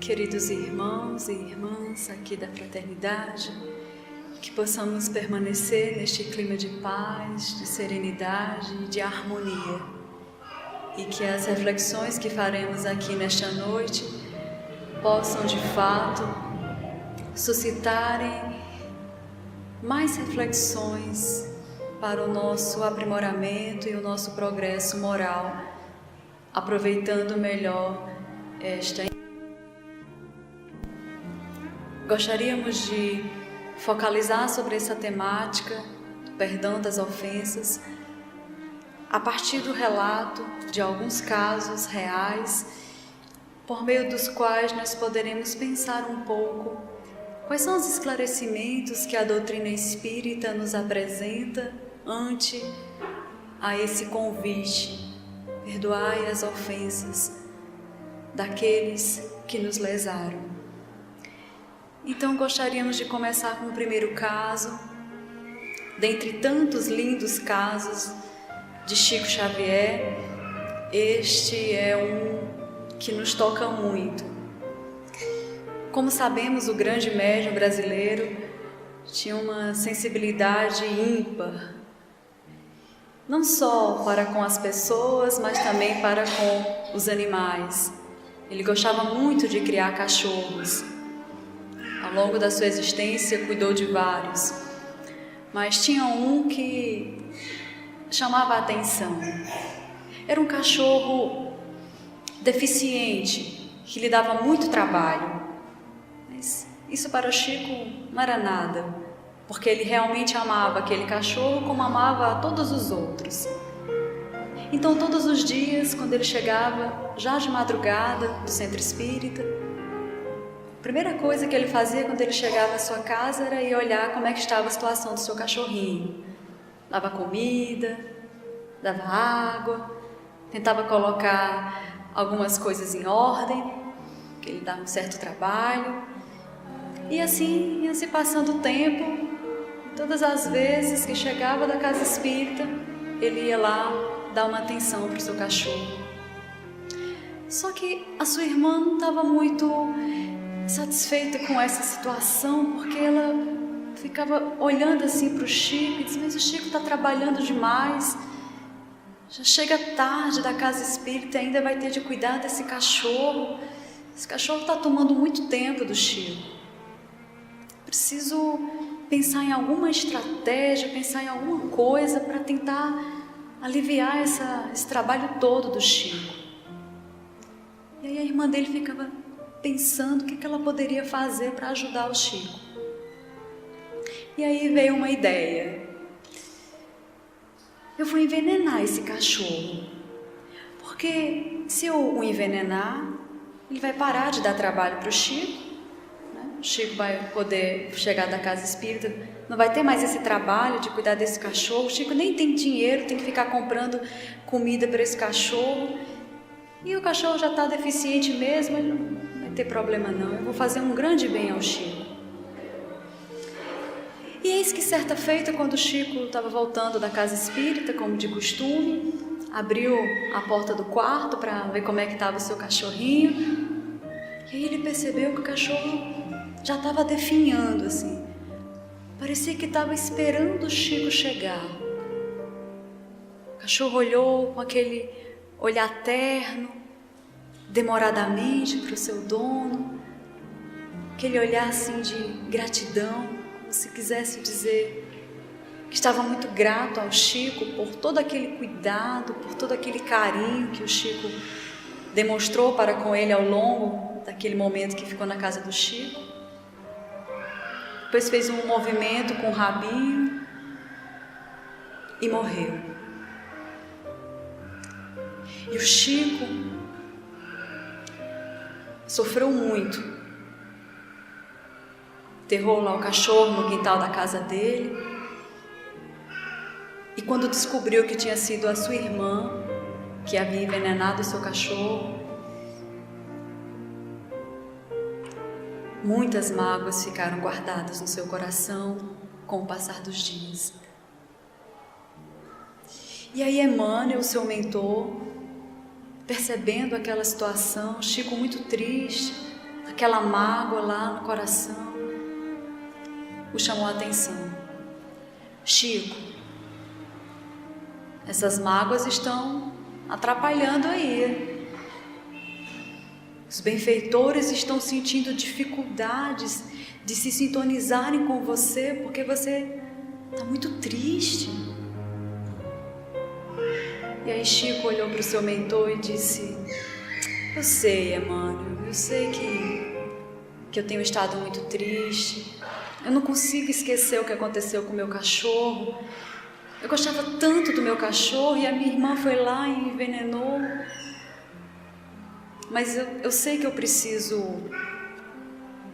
Queridos irmãos e irmãs aqui da fraternidade, que possamos permanecer neste clima de paz, de serenidade e de harmonia, e que as reflexões que faremos aqui nesta noite possam de fato suscitarem mais reflexões para o nosso aprimoramento e o nosso progresso moral, aproveitando melhor esta. Gostaríamos de focalizar sobre essa temática do perdão das ofensas a partir do relato de alguns casos reais, por meio dos quais nós poderemos pensar um pouco quais são os esclarecimentos que a doutrina espírita nos apresenta ante a esse convite: perdoai as ofensas daqueles que nos lesaram. Então gostaríamos de começar com o primeiro caso, dentre tantos lindos casos de Chico Xavier. Este é um que nos toca muito. Como sabemos, o grande médium brasileiro tinha uma sensibilidade ímpar, não só para com as pessoas, mas também para com os animais. Ele gostava muito de criar cachorros. Ao longo da sua existência, cuidou de vários, mas tinha um que chamava a atenção. Era um cachorro deficiente, que lhe dava muito trabalho. Mas isso para o Chico não era nada, porque ele realmente amava aquele cachorro como amava a todos os outros. Então, todos os dias, quando ele chegava, já de madrugada, do centro espírita, a primeira coisa que ele fazia quando ele chegava à sua casa era ir olhar como é que estava a situação do seu cachorrinho. Dava comida, dava água, tentava colocar algumas coisas em ordem, que ele dava um certo trabalho. E assim ia se passando o tempo. Todas as vezes que chegava da casa espírita, ele ia lá dar uma atenção para o seu cachorro. Só que a sua irmã não estava muito satisfeita com essa situação, porque ela ficava olhando assim para o Chico e dizia: mas o Chico está trabalhando demais, já chega tarde da casa espírita e ainda vai ter de cuidar desse cachorro. Esse cachorro está tomando muito tempo do Chico. Preciso pensar em alguma estratégia, pensar em alguma coisa para tentar aliviar esse trabalho todo do Chico. E aí a irmã dele ficava pensando o que ela poderia fazer para ajudar o Chico. E aí veio uma ideia: eu vou envenenar esse cachorro, porque se eu o envenenar, ele vai parar de dar trabalho para o Chico, né? O Chico vai poder chegar da casa espírita, não vai ter mais esse trabalho de cuidar desse cachorro. O Chico nem tem dinheiro, tem que ficar comprando comida para esse cachorro, e o cachorro já está deficiente mesmo, ele não vai ter problema não, eu vou fazer um grande bem ao Chico. E eis que certa feita, quando o Chico estava voltando da casa espírita, como de costume, abriu a porta do quarto para ver como é que estava o seu cachorrinho, e aí ele percebeu que o cachorro já estava definhando assim, parecia que estava esperando o Chico chegar. O cachorro olhou com aquele olhar terno, demoradamente para o seu dono, aquele olhar assim de gratidão, como se quisesse dizer que estava muito grato ao Chico por todo aquele cuidado, por todo aquele carinho que o Chico demonstrou para com ele ao longo daquele momento que ficou na casa do Chico. Depois fez um movimento com o rabinho e morreu. E o Chico sofreu muito. Enterrou lá o cachorro no quintal da casa dele. E quando descobriu que tinha sido a sua irmã que havia envenenado o seu cachorro, muitas mágoas ficaram guardadas no seu coração com o passar dos dias. E aí Emmanuel, seu mentor, percebendo aquela situação, Chico muito triste, aquela mágoa lá no coração o chamou a atenção. Chico, essas mágoas estão atrapalhando aí. Os benfeitores estão sentindo dificuldades de se sintonizarem com você porque você está muito triste. E aí Chico olhou para o seu mentor e disse: eu sei, Emmanuel, eu sei que eu tenho estado muito triste. Eu não consigo esquecer o que aconteceu com o meu cachorro. Eu gostava tanto do meu cachorro e a minha irmã foi lá e envenenou. Mas eu sei que eu preciso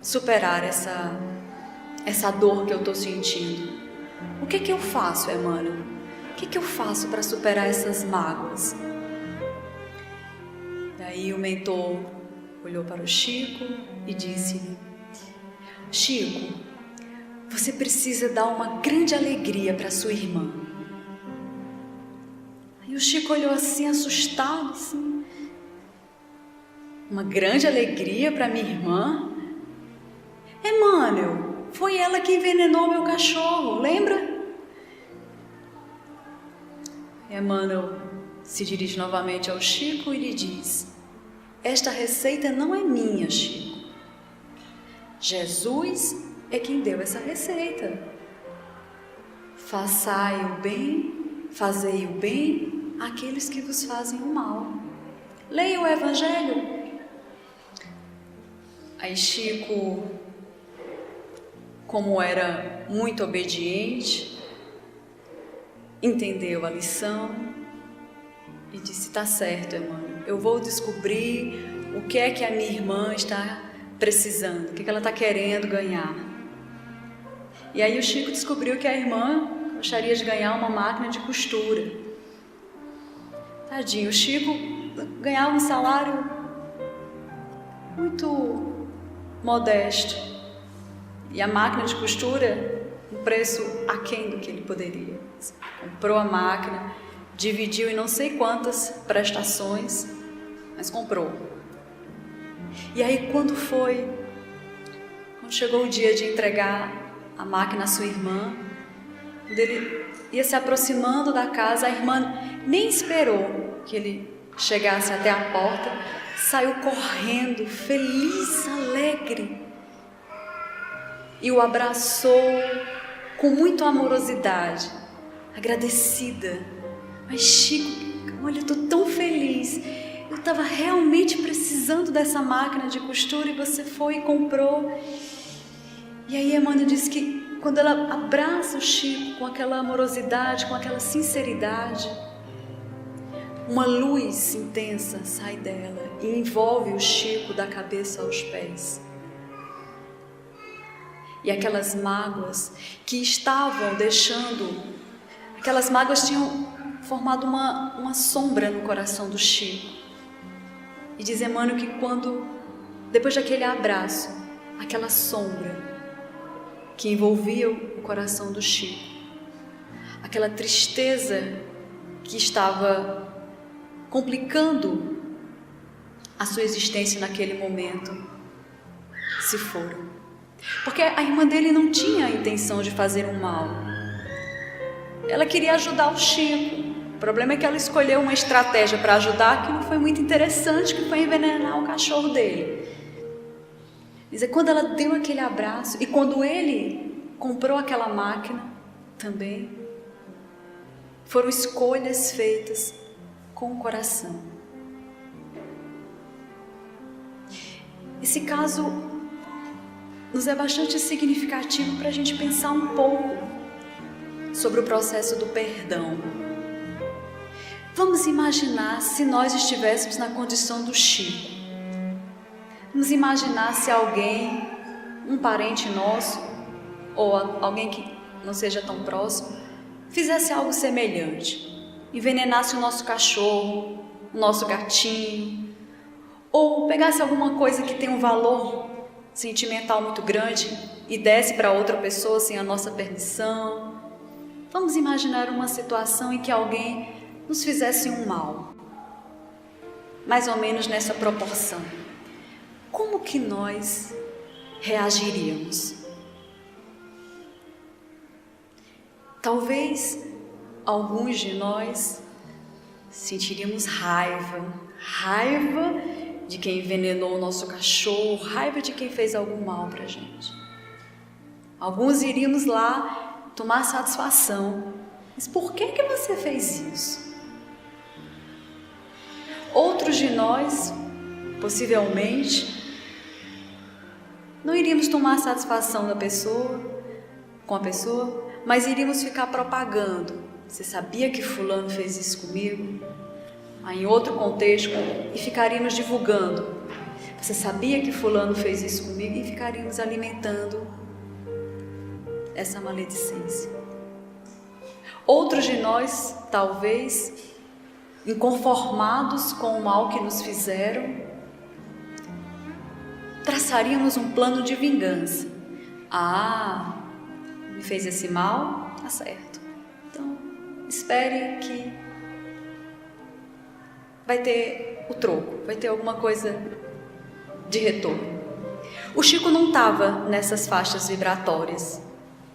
superar essa dor que eu estou sentindo. O que eu faço, Emmanuel? O que eu faço para superar essas mágoas? E aí o mentor olhou para o Chico e disse: Chico, você precisa dar uma grande alegria para sua irmã. Aí o Chico olhou assim, assustado, assim. Uma grande alegria para minha irmã? Emmanuel, foi ela que envenenou meu cachorro, lembra? Emmanuel se dirige novamente ao Chico e lhe diz: esta receita não é minha, Chico. Jesus é quem deu essa receita. Fazei o bem àqueles que vos fazem o mal. Leia o Evangelho. Aí Chico, como era muito obediente, entendeu a lição e disse: tá certo, Emmanuel, eu vou descobrir o que é que a minha irmã está precisando, o que ela está querendo ganhar. E aí o Chico descobriu que a irmã gostaria de ganhar uma máquina de costura. Tadinho, o Chico ganhava um salário muito modesto e a máquina de costura um preço aquém do que ele poderia. Comprou a máquina, dividiu em não sei quantas prestações, mas comprou. E aí quando chegou o dia de entregar a máquina à sua irmã, quando ele ia se aproximando da casa, a irmã nem esperou que ele chegasse até a porta, saiu correndo, feliz, alegre, e o abraçou com muita amorosidade, agradecida. Mas Chico, olha, eu estou tão feliz, eu estava realmente precisando dessa máquina de costura e você foi e comprou. E aí Emmanuel disse que quando ela abraça o Chico com aquela amorosidade, com aquela sinceridade, uma luz intensa sai dela e envolve o Chico da cabeça aos pés. E aquelas mágoas que estavam aquelas mágoas tinham formado uma sombra no coração do Chico. E diz Emmanuel que depois daquele abraço, aquela sombra que envolvia o coração do Chico, aquela tristeza que estava complicando a sua existência naquele momento, se foram. Porque a irmã dele não tinha a intenção de fazer um mal. Ela queria ajudar o Chico. O problema é que ela escolheu uma estratégia para ajudar que não foi muito interessante, que foi envenenar o cachorro dele. Mas é quando ela deu aquele abraço e quando ele comprou aquela máquina também, foram escolhas feitas com o coração. Esse caso nos é bastante significativo para a gente pensar um pouco sobre o processo do perdão. Vamos imaginar se nós estivéssemos na condição do Chico. Vamos imaginar se alguém, um parente nosso, ou alguém que não seja tão próximo, fizesse algo semelhante, envenenasse o nosso cachorro, o nosso gatinho, ou pegasse alguma coisa que tem um valor sentimental muito grande e desse para outra pessoa sem a nossa permissão. Vamos imaginar uma situação em que alguém nos fizesse um mal, mais ou menos nessa proporção. como que nós reagiríamos? Talvez alguns de nós sentiríamos raiva de quem envenenou o nosso cachorro, raiva de quem fez algum mal pra gente. Alguns iríamos lá tomar satisfação. Mas por que você fez isso? Outros de nós, possivelmente, não iríamos tomar satisfação com a pessoa, mas iríamos ficar propagando. Você sabia que fulano fez isso comigo? Em outro contexto, e ficaríamos divulgando. Você sabia que fulano fez isso comigo? E ficaríamos alimentando essa maledicência. Outros de nós, talvez, inconformados com o mal que nos fizeram, traçaríamos um plano de vingança. Me fez esse mal? Tá certo. Então, espere que vai ter o troco, vai ter alguma coisa de retorno. O Chico não estava nessas faixas vibratórias.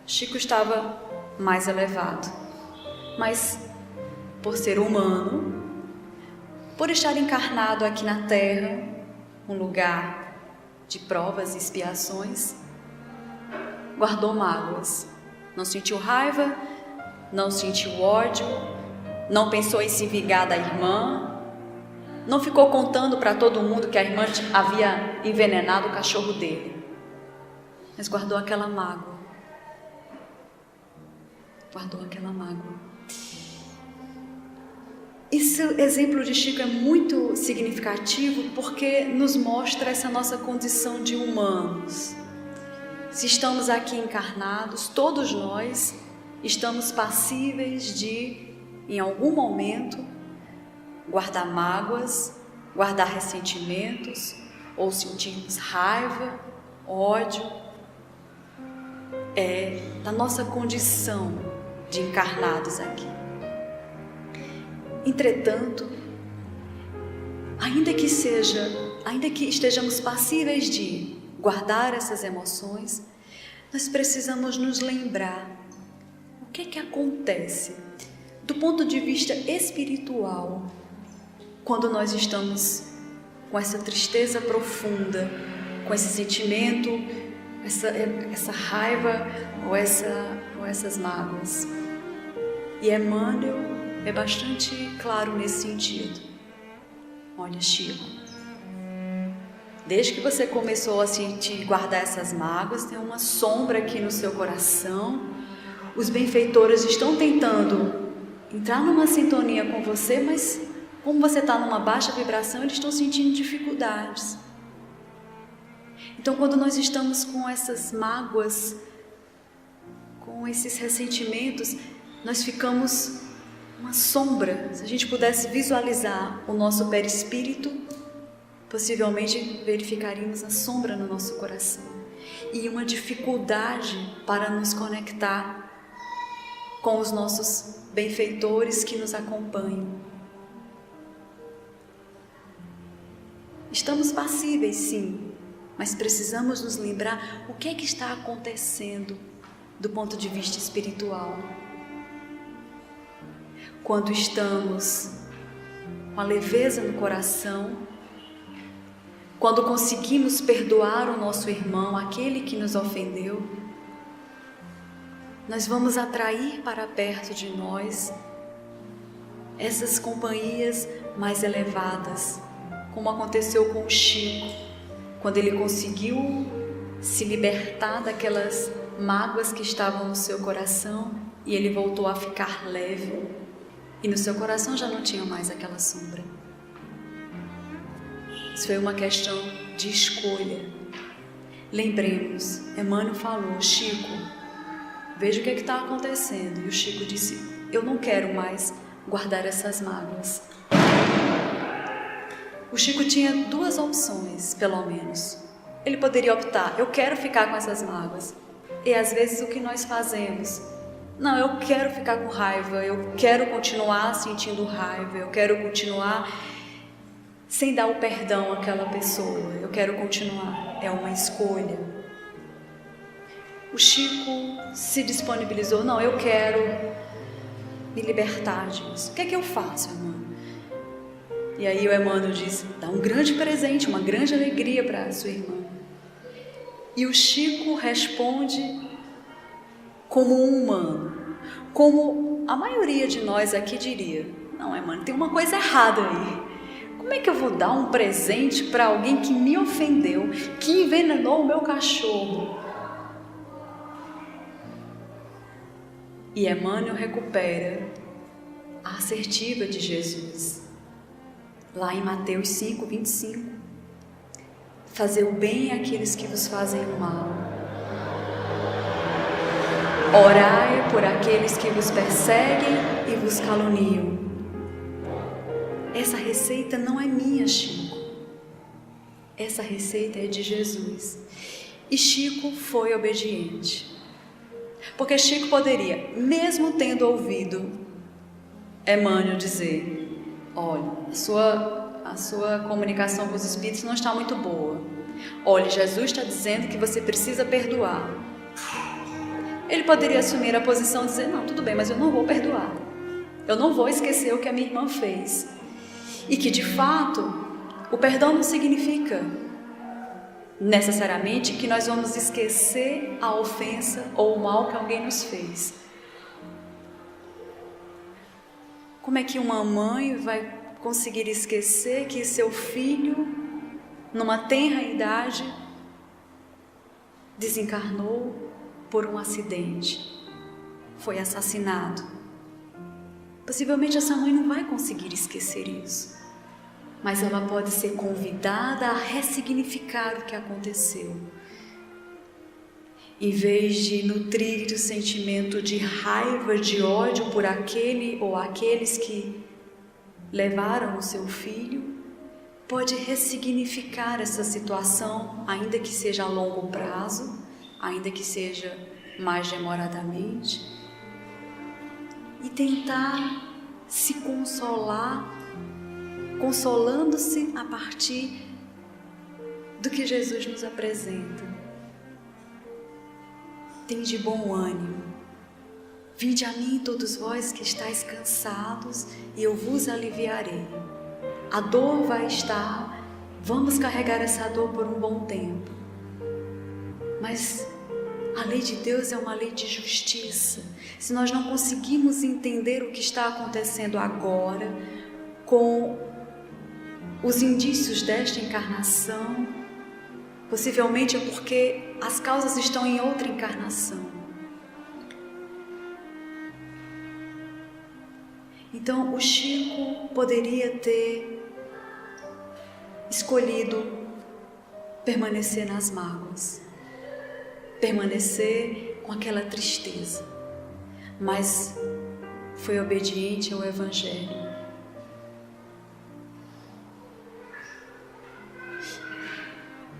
O Chico estava mais elevado. Mas, por ser humano, por estar encarnado aqui na Terra, um lugar de provas e expiações, guardou mágoas. Não sentiu raiva, não sentiu ódio, não pensou em se vingar da irmã, não ficou contando para todo mundo que a irmã havia envenenado o cachorro dele, mas guardou aquela mágoa. Guardou aquela mágoa. Esse exemplo de Chico é muito significativo porque nos mostra essa nossa condição de humanos. Se estamos aqui encarnados, todos nós estamos passíveis de, em algum momento, guardar mágoas, guardar ressentimentos, ou sentirmos raiva, ódio. É da nossa condição de encarnados aqui. Entretanto, ainda que estejamos passíveis de guardar essas emoções, nós precisamos nos lembrar o que acontece do ponto de vista espiritual quando nós estamos com essa tristeza profunda, com esse sentimento, essa raiva ou essas mágoas. E Emmanuel é bastante claro nesse sentido. Olha, Chico, desde que você começou a sentir guardar essas mágoas, tem uma sombra aqui no seu coração. Os benfeitores estão tentando entrar numa sintonia com você, mas como você está numa baixa vibração, eles estão sentindo dificuldades. Então, quando nós estamos com essas mágoas, com esses ressentimentos, nós ficamos uma sombra. Se a gente pudesse visualizar o nosso perispírito, possivelmente verificaríamos a sombra no nosso coração e uma dificuldade para nos conectar com os nossos benfeitores que nos acompanham. Estamos passíveis, sim, mas precisamos nos lembrar o que é que está acontecendo do ponto de vista espiritual. Quando estamos com a leveza no coração, quando conseguimos perdoar o nosso irmão, aquele que nos ofendeu, nós vamos atrair para perto de nós essas companhias mais elevadas, como aconteceu com o Chico, quando ele conseguiu se libertar daquelas mágoas que estavam no seu coração e ele voltou a ficar leve, e no seu coração já não tinha mais aquela sombra. Isso foi uma questão de escolha. Lembremos, Emmanuel falou: Chico, veja o que está acontecendo. E o Chico disse: eu não quero mais guardar essas mágoas. O Chico tinha duas opções, pelo menos. Ele poderia optar: eu quero ficar com essas mágoas. E às vezes o que nós fazemos? Não, eu quero ficar com raiva, eu quero continuar sentindo raiva, eu quero continuar sem dar o perdão àquela pessoa. Eu quero continuar. É uma escolha. O Chico se disponibilizou. Não, eu quero me libertar disso. O que é que eu faço, Emmanuel? E aí o Emmanuel diz: dá um grande presente, uma grande alegria para a sua irmã. E o Chico responde como um humano, como a maioria de nós aqui diria: não, Emmanuel, tem uma coisa errada aí. Como é que eu vou dar um presente para alguém que me ofendeu, que envenenou o meu cachorro? E Emmanuel recupera a assertiva de Jesus, lá em Mateus 5:25. Fazer o bem àqueles que vos fazem o mal. Orai por aqueles que vos perseguem e vos caluniam. Essa receita não é minha, Chico. Essa receita é de Jesus. E Chico foi obediente. Porque Chico poderia, mesmo tendo ouvido Emmanuel dizer: olha, a sua comunicação com os espíritos não está muito boa. Olha, Jesus está dizendo que você precisa perdoar. Ele poderia assumir a posição de dizer: não, tudo bem, mas eu não vou perdoar. Eu não vou esquecer o que a minha irmã fez. E que, de fato, o perdão não significa necessariamente que nós vamos esquecer a ofensa ou o mal que alguém nos fez. Como é que uma mãe vai conseguir esquecer que seu filho, numa tenra idade, desencarnou por um acidente, foi assassinado? Possivelmente essa mãe não vai conseguir esquecer isso, mas ela pode ser convidada a ressignificar o que aconteceu. Em vez de nutrir o sentimento de raiva, de ódio por aquele ou aqueles que levaram o seu filho, pode ressignificar essa situação, ainda que seja a longo prazo, ainda que seja mais demoradamente, e tentar se consolar, consolando-se a partir do que Jesus nos apresenta. Tende bom ânimo, vinde a mim todos vós que estáis cansados e eu vos aliviarei. A dor vai estar, vamos carregar essa dor por um bom tempo, mas a lei de Deus é uma lei de justiça. Se nós não conseguimos entender o que está acontecendo agora, com os indícios desta encarnação, possivelmente é porque as causas estão em outra encarnação. Então, o Chico poderia ter escolhido permanecer nas mágoas, permanecer com aquela tristeza, mas foi obediente ao Evangelho.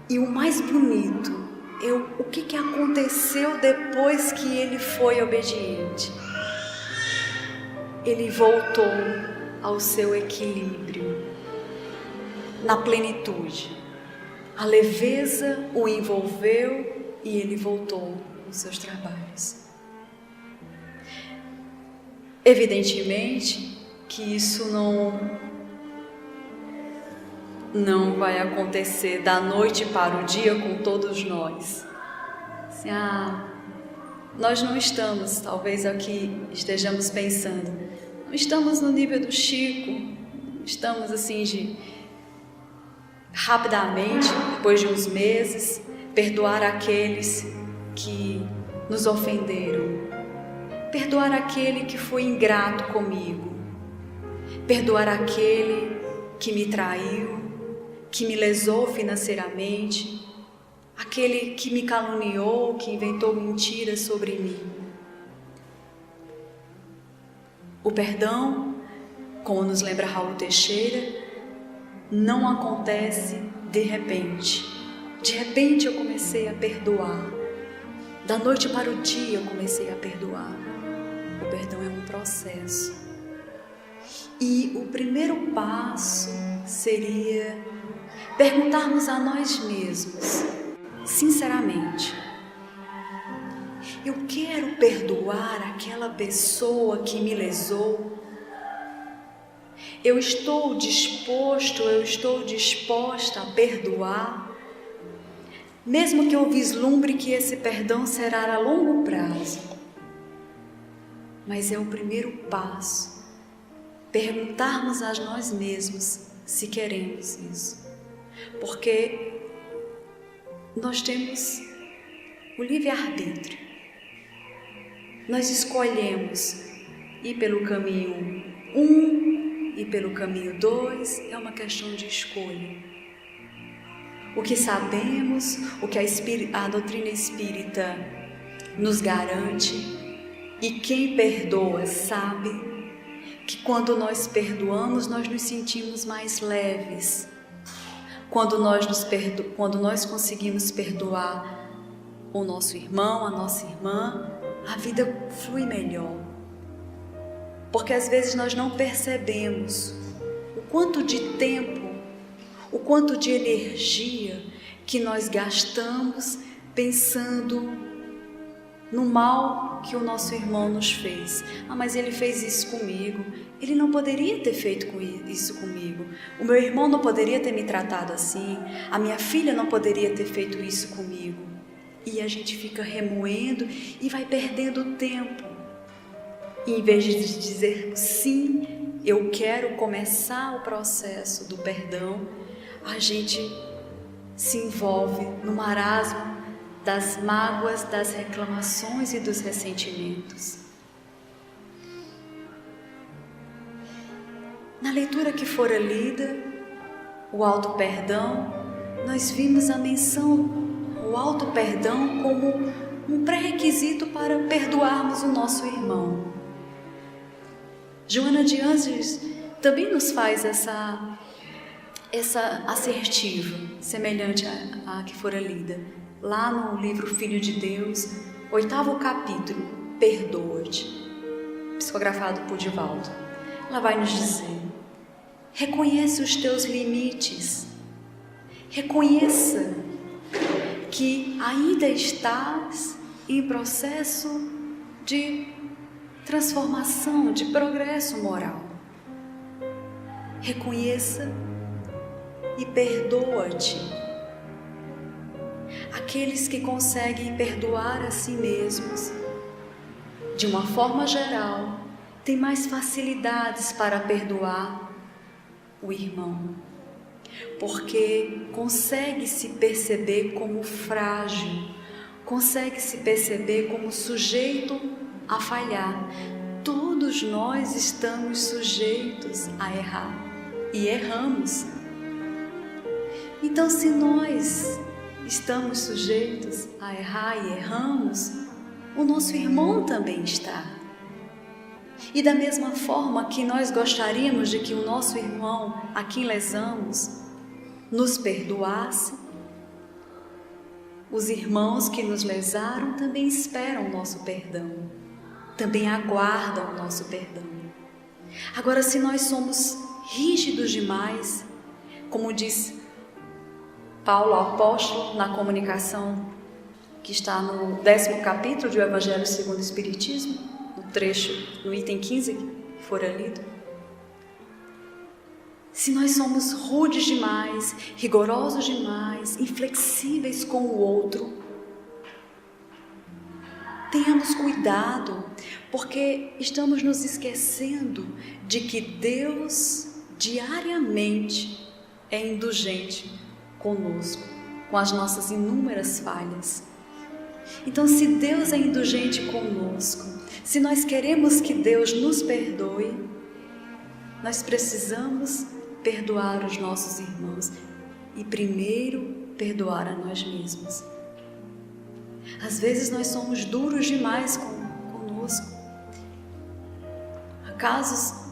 E o mais bonito é o que aconteceu depois que ele foi obediente. Ele voltou ao seu equilíbrio, na plenitude. A leveza o envolveu e ele voltou aos seus trabalhos. Evidentemente que isso não vai acontecer da noite para o dia com todos nós. Assim, nós não estamos, talvez aqui estejamos pensando, não estamos no nível do Chico, estamos assim rapidamente, depois de uns meses, perdoar aqueles que nos ofenderam, perdoar aquele que foi ingrato comigo, perdoar aquele que me traiu, que me lesou financeiramente, aquele que me caluniou, que inventou mentiras sobre mim. O perdão, como nos lembra Raul Teixeira, não acontece de repente. De repente eu comecei a perdoar. Da noite para o dia eu comecei a perdoar. O perdão é um processo. E o primeiro passo seria perguntarmos a nós mesmos, sinceramente: eu quero perdoar aquela pessoa que me lesou? Eu estou disposto, eu estou disposta a perdoar? Mesmo que eu vislumbre que esse perdão será a longo prazo. Mas é o primeiro passo, perguntarmos a nós mesmos se queremos isso. Porque nós temos o livre-arbítrio. Nós escolhemos ir pelo caminho 1 e pelo caminho 2, é uma questão de escolha. O que sabemos, o que a doutrina espírita nos garante, e quem perdoa sabe que quando nós perdoamos, nós nos sentimos mais leves. Quando nós conseguimos perdoar o nosso irmão, a nossa irmã, a vida flui melhor. Porque às vezes nós não percebemos o quanto de tempo, o quanto de energia que nós gastamos pensando no mal que o nosso irmão nos fez. Mas ele fez isso comigo, ele não poderia ter feito isso comigo, o meu irmão não poderia ter me tratado assim, a minha filha não poderia ter feito isso comigo. E a gente fica remoendo e vai perdendo tempo. E em vez de dizer sim, eu quero começar o processo do perdão, a gente se envolve no marasmo das mágoas, das reclamações e dos ressentimentos. Na leitura que fora lida, o auto-perdão, nós vimos a menção, o auto-perdão como um pré-requisito para perdoarmos o nosso irmão. Joana de Ângeles também nos faz essa assertiva, semelhante à que fora lida. Lá no livro Filho de Deus, 8º capítulo, Perdoa-te, psicografado por Divaldo. Ela vai nos dizer: reconhece os teus limites, reconheça que ainda estás em processo de transformação, de progresso moral. Reconheça e perdoa-te. Aqueles que conseguem perdoar a si mesmos, de uma forma geral, têm mais facilidades para perdoar o irmão, porque consegue se perceber como frágil, consegue se perceber como sujeito a falhar. Todos nós estamos sujeitos a errar e erramos. Então, se nós estamos sujeitos a errar e erramos, o nosso irmão também está. E da mesma forma que nós gostaríamos de que o nosso irmão, a quem lesamos, nos perdoasse, os irmãos que nos lesaram também esperam o nosso perdão, também aguardam o nosso perdão. Agora, se nós somos rígidos demais, como diz Paulo apóstolo na comunicação que está no 10º capítulo do Evangelho segundo o Espiritismo, no trecho, no item 15 que fora lido, se nós somos rudes demais, rigorosos demais, inflexíveis com o outro, tenhamos cuidado, porque estamos nos esquecendo de que Deus diariamente é indulgente conosco, com as nossas inúmeras falhas. Então, se Deus é indulgente conosco, se nós queremos que Deus nos perdoe, nós precisamos perdoar os nossos irmãos e primeiro perdoar a nós mesmos. Às vezes nós somos duros demais conosco. Há casos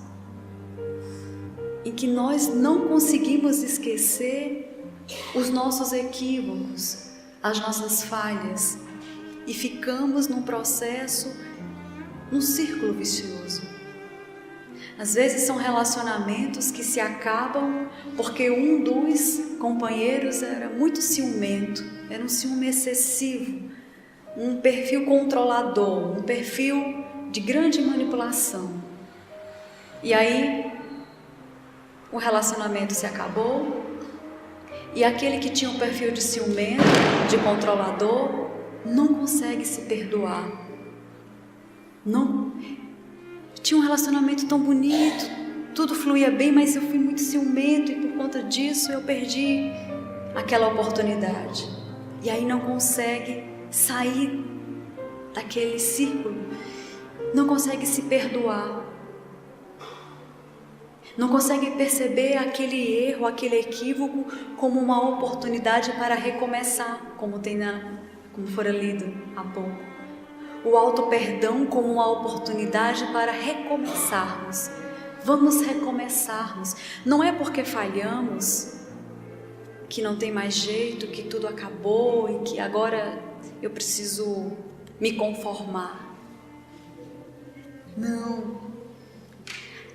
em que nós não conseguimos esquecer os nossos equívocos, as nossas falhas, e ficamos num processo, num círculo vicioso. Às vezes são relacionamentos que se acabam porque um dos companheiros era muito ciumento, era um ciúme excessivo, um perfil controlador, um perfil de grande manipulação. E aí o relacionamento se acabou e aquele que tinha um perfil de ciumento, de controlador, não consegue se perdoar. Não. Tinha um relacionamento tão bonito, tudo fluía bem, mas eu fui muito ciumento e por conta disso eu perdi aquela oportunidade. E aí não consegue sair daquele círculo, não consegue se perdoar, não consegue perceber aquele erro, aquele equívoco como uma oportunidade para recomeçar, como fora lido há pouco. O auto-perdão como uma oportunidade para recomeçarmos. Vamos recomeçarmos. Não é porque falhamos que não tem mais jeito, que tudo acabou e que agora eu preciso me conformar. Não.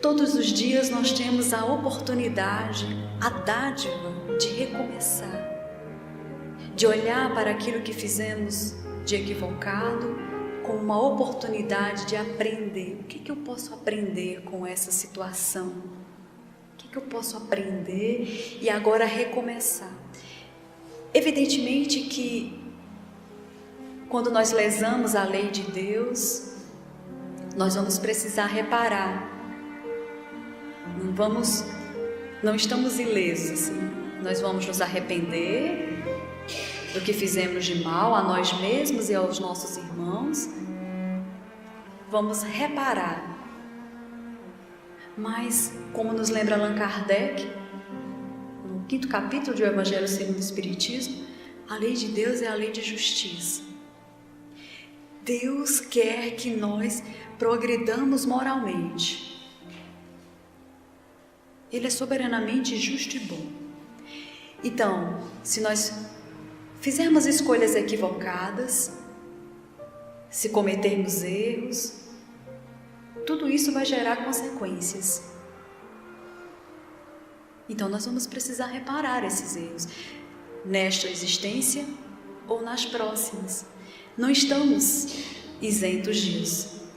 Todos os dias nós temos a oportunidade, a dádiva de recomeçar, de olhar para aquilo que fizemos de equivocado como uma oportunidade de aprender. O que eu posso aprender com essa situação? O que eu posso aprender e agora recomeçar? Evidentemente que quando nós lesamos a lei de Deus, nós vamos precisar reparar. Não estamos ilesos, assim. Nós vamos nos arrepender do que fizemos de mal a nós mesmos e aos nossos irmãos. Vamos reparar. Mas, como nos lembra Allan Kardec, no 5º capítulo do Evangelho segundo o Espiritismo, a lei de Deus é a lei de justiça. Deus quer que nós progridamos moralmente. Ele é soberanamente justo e bom. Então, se nós fizermos escolhas equivocadas, se cometermos erros, tudo isso vai gerar consequências. Então nós vamos precisar reparar esses erros, nesta existência ou nas próximas. Não estamos isentos disso.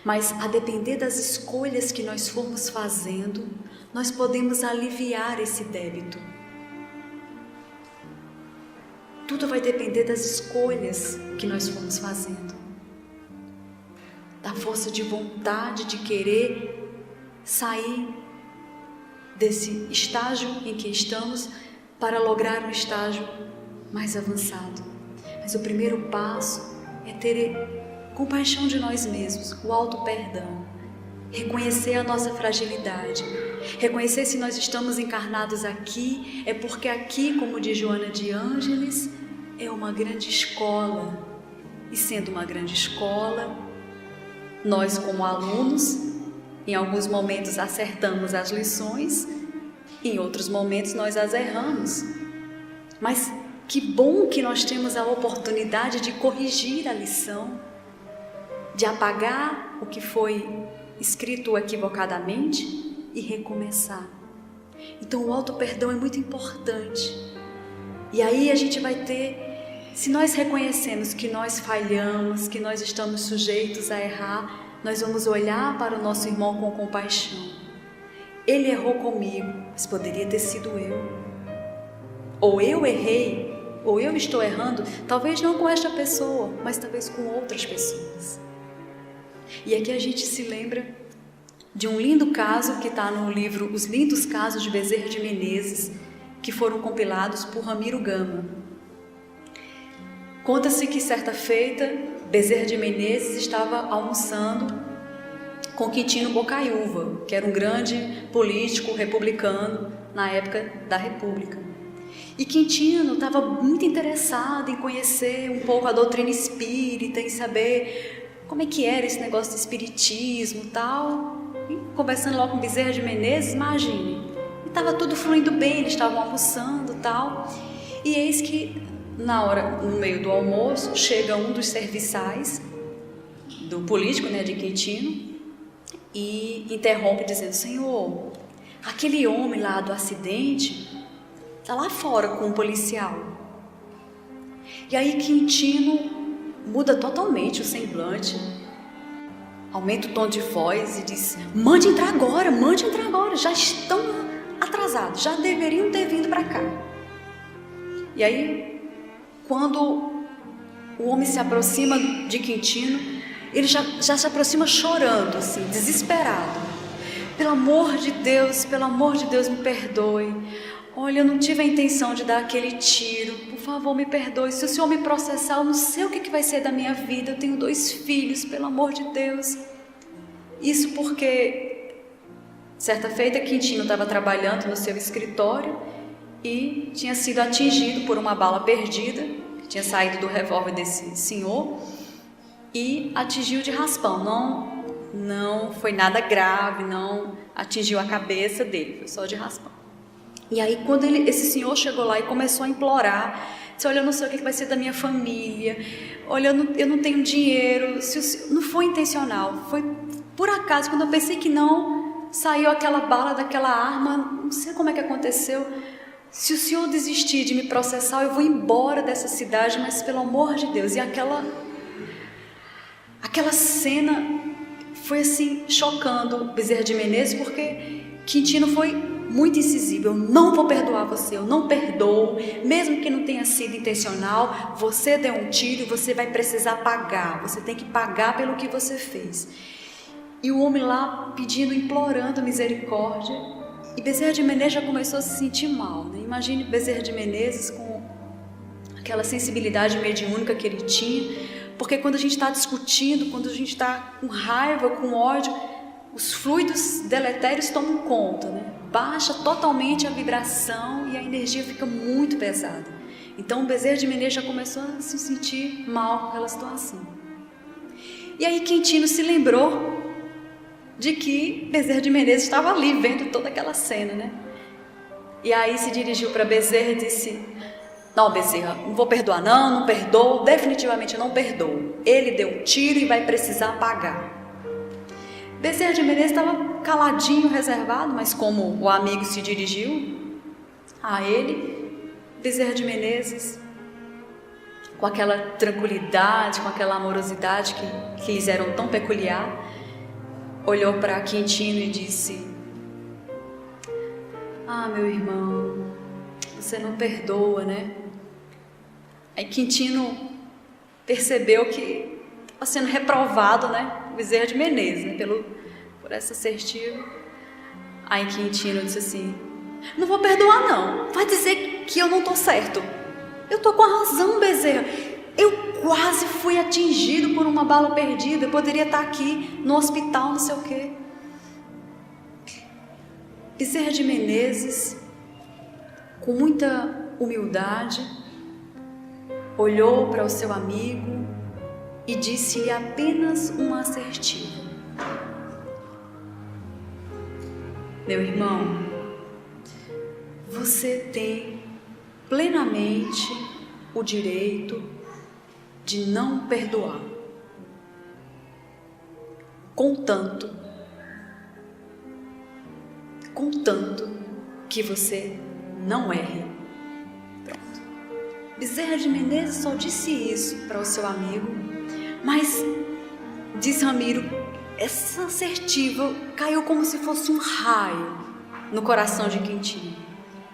Mas a depender das escolhas que nós formos fazendo, nós podemos aliviar esse débito. Tudo vai depender das escolhas que nós formos fazendo, da força de vontade de querer sair desse estágio em que estamos para lograr um estágio mais avançado. Mas o primeiro passo é ter compaixão de nós mesmos, o auto-perdão, reconhecer a nossa fragilidade, reconhecer se nós estamos encarnados aqui, é porque aqui, como diz Joana de Ângeles, é uma grande escola. E sendo uma grande escola, nós como alunos, em alguns momentos acertamos as lições, em outros momentos nós as erramos. Mas que bom que nós temos a oportunidade de corrigir a lição, de apagar o que foi escrito equivocadamente e recomeçar. Então o auto-perdão é muito importante. E aí a gente vai ter, se nós reconhecemos que nós falhamos, que nós estamos sujeitos a errar, nós vamos olhar para o nosso irmão com compaixão. Ele errou comigo, mas poderia ter sido eu. Ou eu errei, ou eu estou errando, talvez não com esta pessoa, mas talvez com outras pessoas. E aqui a gente se lembra de um lindo caso que está no livro Os Lindos Casos de Bezerra de Menezes, que foram compilados por Ramiro Gama. Conta-se que certa feita, Bezerra de Menezes estava almoçando com Quintino Bocaiúva, que era um grande político republicano na época da República. E Quintino estava muito interessado em conhecer um pouco a doutrina espírita, em saber como é que era esse negócio de espiritismo e tal. E conversando logo com Bezerra de Menezes, imagine, estava tudo fluindo bem, eles estavam almoçando e tal. E eis que na hora, no meio do almoço, chega um dos serviçais do político, de Quintino, e interrompe dizendo: Senhor, aquele homem lá do acidente está lá fora com um policial. E aí Quintino muda totalmente o semblante, aumenta o tom de voz e diz: mande entrar agora, já estão atrasados, já deveriam ter vindo para cá. E aí, quando o homem se aproxima de Quintino, ele já se aproxima chorando, assim, desesperado. Pelo amor de Deus, me perdoe. Olha, eu não tive a intenção de dar aquele tiro. Por favor, me perdoe. Se o senhor me processar, eu não sei o que vai ser da minha vida. Eu tenho 2 filhos, pelo amor de Deus. Isso porque, certa feita, Quintino estava trabalhando no seu escritório e tinha sido atingido por uma bala perdida, que tinha saído do revólver desse senhor, e atingiu de raspão. Não foi nada grave, não atingiu a cabeça dele, foi só de raspão. E aí, quando esse senhor chegou lá e começou a implorar, disse: olha, eu não sei o que vai ser da minha família, olha, eu não tenho dinheiro. Não foi intencional, foi por acaso. Quando eu pensei que não, saiu aquela bala daquela arma, não sei como é que aconteceu. Se o senhor desistir de me processar, eu vou embora dessa cidade, mas pelo amor de Deus. E aquela cena foi assim, chocando Bezerra de Menezes, porque Quintino foi muito incisivo: eu não vou perdoar você, eu não perdoo, mesmo que não tenha sido intencional. Você deu um tiro e você vai precisar pagar, você tem que pagar pelo que você fez. E o homem lá pedindo, implorando misericórdia, e Bezerra de Menezes já começou a se sentir mal, né? Imagine Bezerra de Menezes com aquela sensibilidade mediúnica que ele tinha, porque quando a gente está discutindo, quando a gente está com raiva, com ódio, os fluidos deletérios tomam conta, né? Baixa totalmente a vibração e a energia fica muito pesada. Então o Bezerra de Menezes já começou a se sentir mal com aquela situação. E aí Quintino se lembrou de que Bezerra de Menezes estava ali vendo toda aquela cena, né? E aí se dirigiu para Bezerra e disse: não, Bezerra, não vou perdoar não perdoo, definitivamente não perdoo. Ele deu um tiro e vai precisar pagar. Bezerra de Menezes estava caladinho, reservado, mas como o amigo se dirigiu a ele, Bezerra de Menezes, com aquela tranquilidade, com aquela amorosidade que lhes eram tão peculiar, olhou para Quintino e disse: ah, meu irmão, você não perdoa, né? Aí Quintino percebeu que estava sendo reprovado, né? Bezerra de Menezes, né? Por essa assertiva. Aí Quintino disse assim: não vou perdoar não, vai dizer que eu não estou certo. Eu estou com a razão, Bezerra. Eu quase fui atingido por uma bala perdida, eu poderia estar aqui no hospital, não sei o quê. Bezerra de Menezes, com muita humildade, olhou para o seu amigo e disse-lhe apenas uma assertiva: meu irmão, você tem plenamente o direito de não perdoar, contanto que você não erre. Pronto. Bezerra de Menezes só disse isso para o seu amigo, mas, diz Ramiro, essa assertiva caiu como se fosse um raio no coração de Quintino.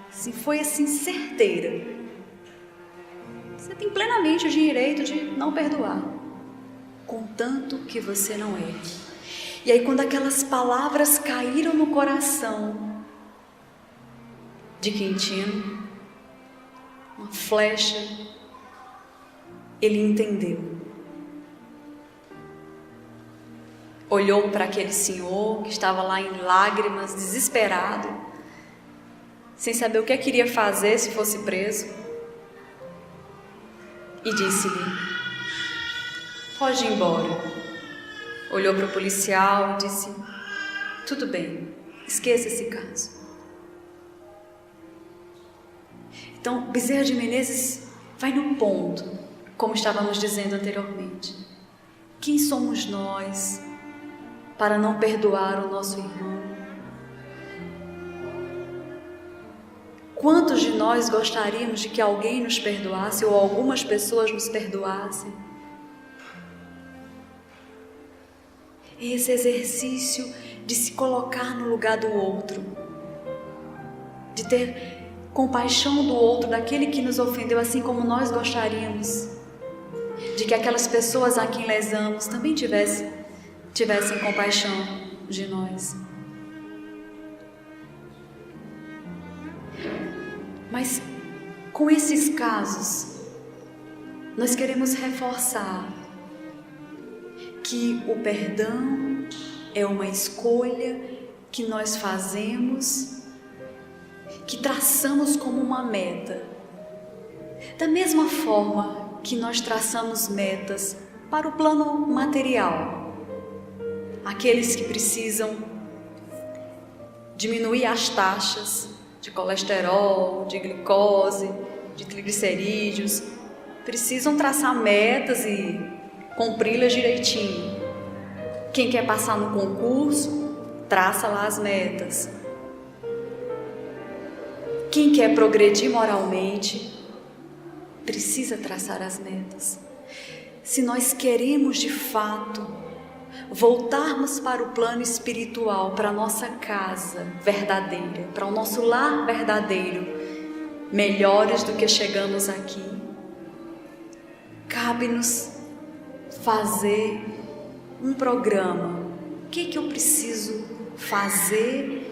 Assim, foi assim, certeira. Você tem plenamente o direito de não perdoar, contanto que você não erre. E aí, quando aquelas palavras caíram no coração de Quintino, uma flecha, ele entendeu. Olhou para aquele senhor que estava lá em lágrimas, desesperado, sem saber o que queria fazer se fosse preso, e disse-lhe: pode ir embora. Olhou para o policial e disse: tudo bem, esqueça esse caso. Então, Bezerra de Menezes vai no ponto, como estávamos dizendo anteriormente. Quem somos nós para não perdoar o nosso irmão? Quantos de nós gostaríamos de que alguém nos perdoasse ou algumas pessoas nos perdoassem? Esse exercício de se colocar no lugar do outro, de ter compaixão do outro, daquele que nos ofendeu, assim como nós gostaríamos de que aquelas pessoas a quem lesamos também tivessem compaixão de nós. Mas com esses casos, nós queremos reforçar que o perdão é uma escolha que nós fazemos, que traçamos como uma meta. Da mesma forma que nós traçamos metas para o plano material, aqueles que precisam diminuir as taxas de colesterol, de glicose, de triglicerídeos, precisam traçar metas e cumpri-las direitinho. Quem quer passar no concurso, traça lá as metas. Quem quer progredir moralmente, precisa traçar as metas. Se nós queremos de fato voltarmos para o plano espiritual, para a nossa casa verdadeira, para o nosso lar verdadeiro, melhores do que chegamos aqui, cabe-nos fazer um programa. O que eu preciso fazer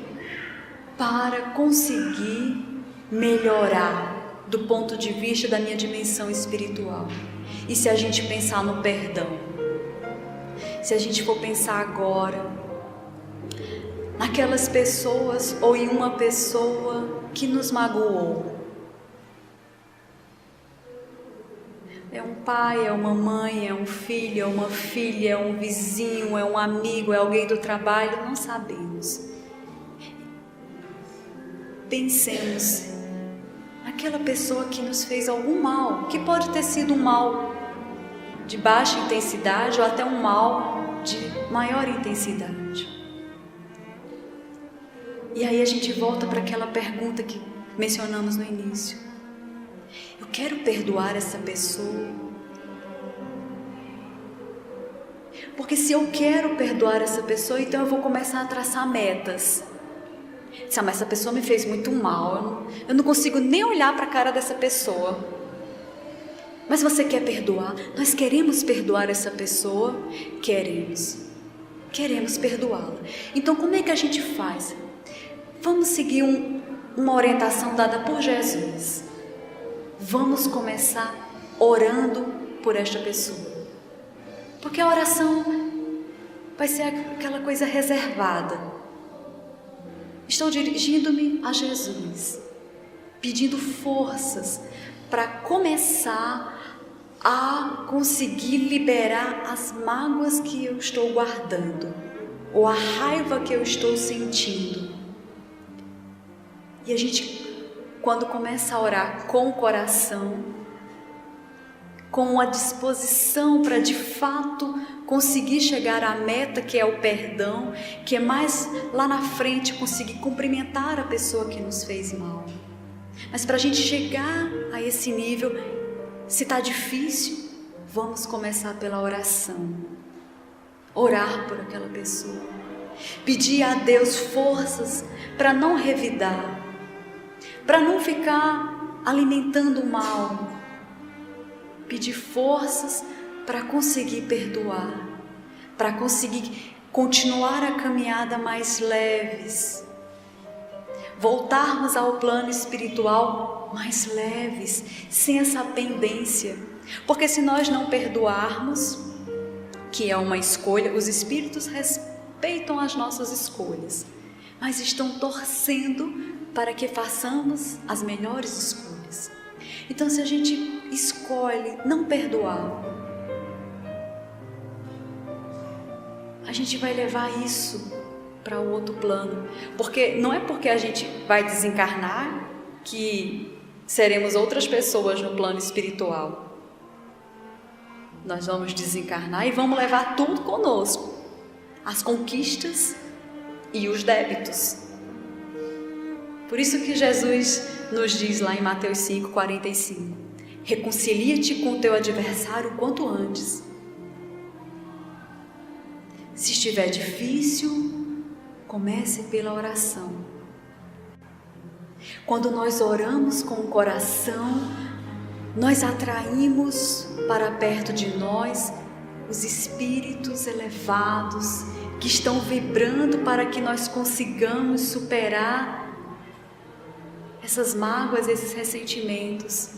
para conseguir melhorar do ponto de vista da minha dimensão espiritual? E se a gente pensar no perdão, se a gente for pensar agora naquelas pessoas ou em uma pessoa que nos magoou, é um pai, é uma mãe, é um filho, é uma filha, é um vizinho, é um amigo, é alguém do trabalho, não sabemos. Pensemos naquela pessoa que nos fez algum mal, que pode ter sido um mal de baixa intensidade ou até um mal de maior intensidade. E aí a gente volta para aquela pergunta que mencionamos no início. Eu quero perdoar essa pessoa? Porque se eu quero perdoar essa pessoa, então eu vou começar a traçar metas. Mas essa pessoa me fez muito mal, eu não consigo nem olhar para a cara dessa pessoa. Mas você quer perdoar? Nós queremos perdoar essa pessoa? Queremos perdoá-la. Então como é que a gente faz? Vamos seguir uma orientação dada por Jesus. Vamos começar orando por esta pessoa. Porque a oração vai ser aquela coisa reservada. Estou dirigindo-me a Jesus, pedindo forças para começar a conseguir liberar as mágoas que eu estou guardando, ou a raiva que eu estou sentindo. E a gente, quando começa a orar com o coração, com a disposição para de fato conseguir chegar à meta, que é o perdão, que é mais lá na frente conseguir cumprimentar a pessoa que nos fez mal. Mas para a gente chegar a esse nível, se está difícil, vamos começar pela oração. Orar por aquela pessoa. Pedir a Deus forças para não revidar, para não ficar alimentando o mal. Pedir forças para conseguir perdoar, para conseguir continuar a caminhada mais leves. Voltarmos ao plano espiritual mais leves, sem essa pendência. Porque se nós não perdoarmos, que é uma escolha, os espíritos respeitam as nossas escolhas, mas estão torcendo para que façamos as melhores escolhas. Então, se a gente escolhe não perdoar, a gente vai levar isso para o outro plano, porque não é porque a gente vai desencarnar que seremos outras pessoas no plano espiritual. Nós vamos desencarnar e vamos levar tudo conosco, as conquistas e os débitos. Por isso que Jesus nos diz lá em Mateus 5:45, reconcilia-te com o teu adversário o quanto antes. Se estiver difícil, comece pela oração. Quando nós oramos com o coração, nós atraímos para perto de nós os espíritos elevados que estão vibrando para que nós consigamos superar essas mágoas, esses ressentimentos.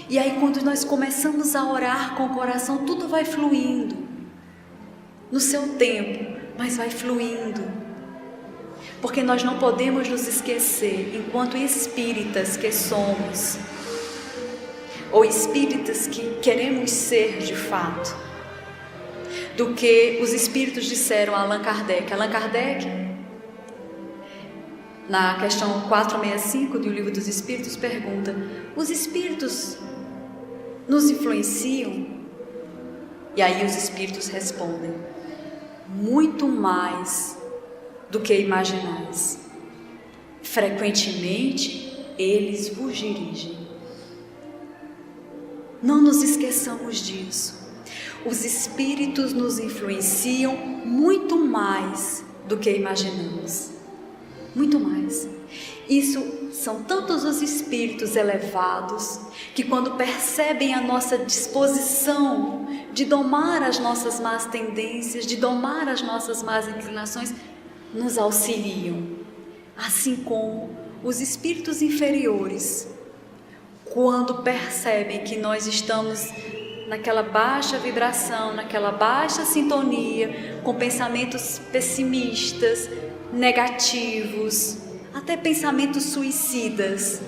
E aí, quando nós começamos a orar com o coração, tudo vai fluindo no seu tempo, mas vai fluindo, porque nós não podemos nos esquecer, enquanto espíritas que somos, ou espíritas que queremos ser de fato, do que os espíritos disseram a Allan Kardec. Allan Kardec, na questão 465 do Livro dos Espíritos, pergunta: os espíritos nos influenciam? E aí os espíritos respondem: muito mais do que imaginais. Frequentemente eles vos dirigem. Não nos esqueçamos disso. Os espíritos nos influenciam muito mais do que imaginamos. Muito mais. Isso são tantos os espíritos elevados que, quando percebem a nossa disposição de domar as nossas más tendências, de domar as nossas más inclinações, nos auxiliam. Assim como os espíritos inferiores, quando percebem que nós estamos naquela baixa vibração, naquela baixa sintonia, com pensamentos pessimistas, negativos, até pensamentos suicidas,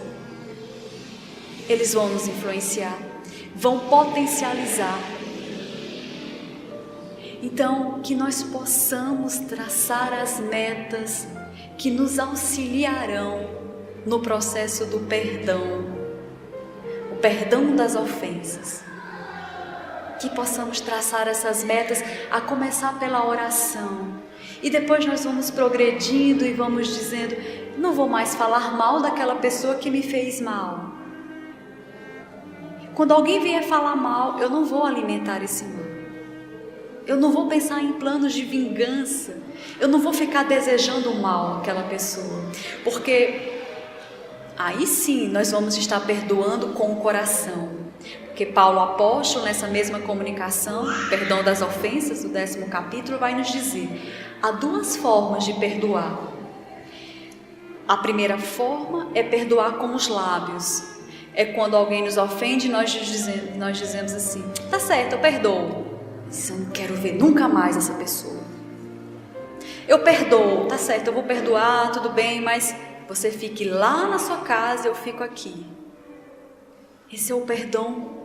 eles vão nos influenciar, vão potencializar. Então, que nós possamos traçar as metas que nos auxiliarão no processo do perdão, o perdão das ofensas. Que possamos traçar essas metas, a começar pela oração. E depois nós vamos progredindo e vamos dizendo: não vou mais falar mal daquela pessoa que me fez mal. Quando alguém vier falar mal, eu não vou alimentar esse mal. Eu não vou pensar em planos de vingança. Eu não vou ficar desejando o mal àquela pessoa. Porque aí sim nós vamos estar perdoando com o coração. Porque Paulo apóstolo, nessa mesma comunicação, perdão das ofensas, do 10º capítulo, vai nos dizer: há duas formas de perdoar. A primeira forma é perdoar com os lábios. É quando alguém nos ofende, nós dizemos assim: tá certo, eu perdoo. Mas eu não quero ver nunca mais essa pessoa. Eu perdoo, tá certo, eu vou perdoar, tudo bem, mas você fique lá na sua casa, eu fico aqui. Esse é o perdão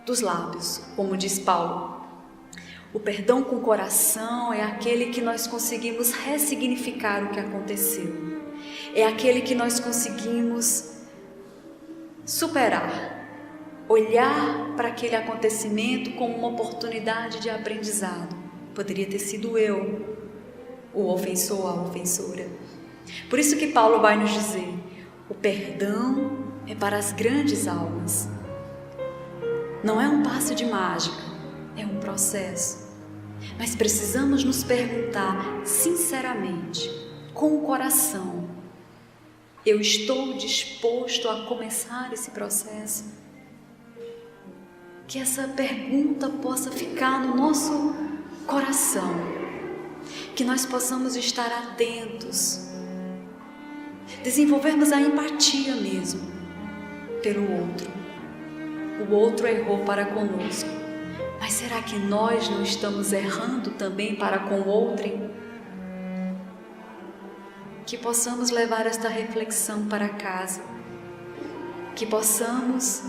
dos lábios, como diz Paulo. O perdão com o coração é aquele que nós conseguimos ressignificar o que aconteceu. É aquele que nós conseguimos superar. Olhar para aquele acontecimento como uma oportunidade de aprendizado. Poderia ter sido eu, o ofensor, a ofensora. Por isso que Paulo vai nos dizer: o perdão é para as grandes almas. Não é um passe de mágica, é um processo. Mas precisamos nos perguntar sinceramente, com o coração: eu estou disposto a começar esse processo? Que essa pergunta possa ficar no nosso coração, que nós possamos estar atentos, desenvolvermos a empatia mesmo pelo outro. O outro errou para conosco, mas será que nós não estamos errando também para com o outro? Que possamos levar esta reflexão para casa, que possamos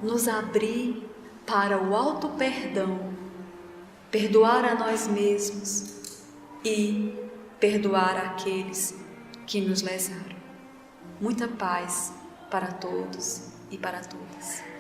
nos abrir para o auto-perdão, perdoar a nós mesmos e perdoar aqueles que nos lesaram. Muita paz para todos e para todas.